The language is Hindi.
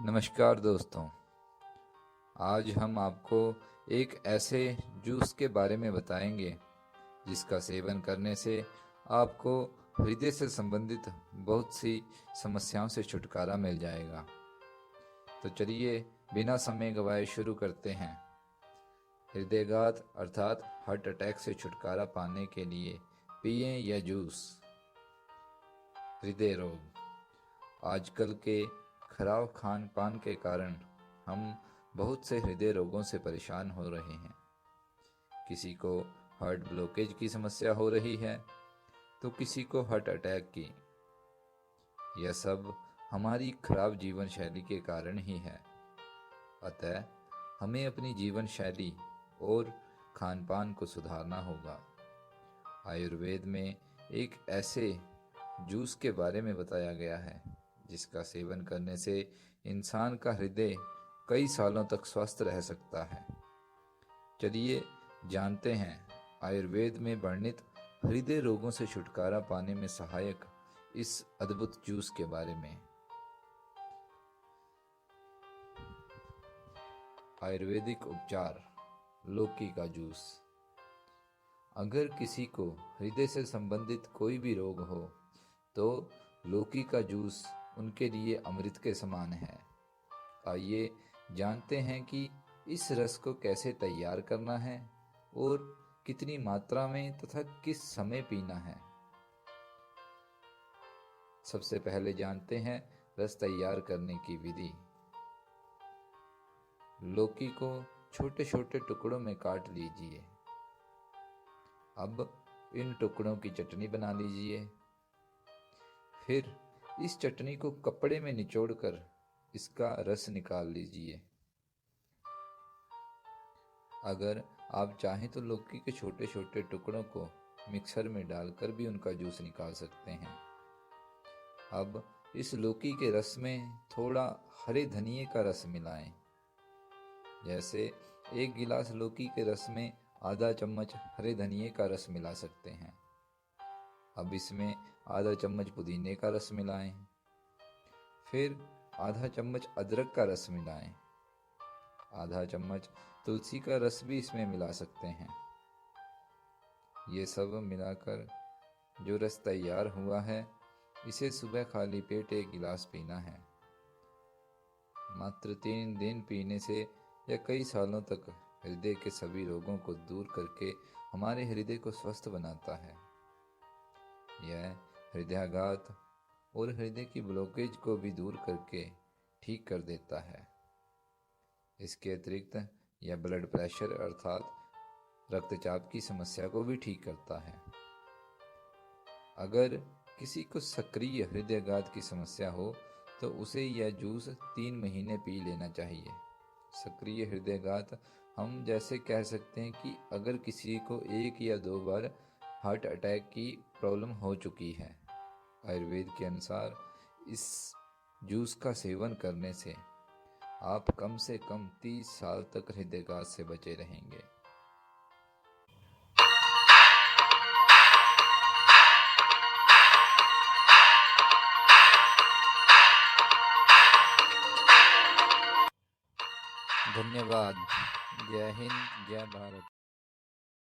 नमस्कार दोस्तों। आज हम आपको एक ऐसे जूस के बारे में बताएंगे जिसका सेवन करने से आपको हृदय से संबंधित बहुत सी समस्याओं से छुटकारा मिल जाएगा। तो चलिए बिना समय गवाए शुरू करते हैं। हृदयघात अर्थात हार्ट अटैक से छुटकारा पाने के लिए पिएं यह जूस। हृदय रोग। आजकल के खराब खान पान के कारण हम बहुत से हृदय रोगों से परेशान हो रहे हैं। किसी को हार्ट ब्लॉकेज की समस्या हो रही है तो किसी को हार्ट अटैक की। यह सब हमारी खराब जीवन शैली के कारण ही है। अतः हमें अपनी जीवन शैली और खान पान को सुधारना होगा। आयुर्वेद में एक ऐसे जूस के बारे में बताया गया है जिसका सेवन करने से इंसान का हृदय कई सालों तक स्वस्थ रह सकता है। चलिए जानते हैं आयुर्वेद में वर्णित हृदय रोगों से छुटकारा पाने में सहायक इस अद्भुत जूस के बारे में। आयुर्वेदिक उपचार। लौकी का जूस। अगर किसी को हृदय से संबंधित कोई भी रोग हो तो लौकी का जूस उनके लिए अमृत के समान है। आइए जानते हैं कि इस रस को कैसे तैयार करना है और कितनी मात्रा में तथा किस समय पीना है। सबसे पहले जानते हैं रस तैयार करने की विधि। लौकी को छोटे छोटे टुकड़ों में काट लीजिए। अब इन टुकड़ों की चटनी बना लीजिए। फिर इस चटनी को कपड़े में निचोड़कर इसका रस निकाल लीजिए। अगर आप चाहें तो लौकी के छोटे छोटे टुकड़ों को मिक्सर में डालकर भी उनका जूस निकाल सकते हैं। अब इस लौकी के रस में थोड़ा हरे धनिए का रस मिलाएं। जैसे एक गिलास लौकी के रस में आधा चम्मच हरे धनिए का रस मिला सकते हैं। अब इसमें आधा चम्मच पुदीने का रस मिलाएं। फिर आधा चम्मच अदरक का रस मिलाएं। आधा चम्मच तुलसी का रस भी इसमें मिला सकते हैं। ये सब मिलाकर जो रस तैयार हुआ है इसे सुबह खाली पेट एक गिलास पीना है। मात्र 3 दिन पीने से यह कई सालों तक हृदय के सभी रोगों को दूर करके हमारे हृदय को स्वस्थ बनाता है। यह हृदयाघात और हृदय की ब्लॉकेज को भी दूर करके ठीक कर देता है। इसके अतिरिक्त यह ब्लड प्रेशर अर्थात रक्तचाप की समस्या को भी ठीक करता है। अगर किसी को सक्रिय हृदयाघात की समस्या हो तो उसे यह जूस 3 महीने पी लेना चाहिए। सक्रिय हृदयाघात हम जैसे कह सकते हैं कि अगर किसी को 1 या 2 बार हार्ट अटैक की प्रॉब्लम हो चुकी है। आयुर्वेद के अनुसार इस जूस का सेवन करने से आप कम से कम 30 साल तक हृदयाघात से बचे रहेंगे। धन्यवाद। जय हिंद, जय भारत।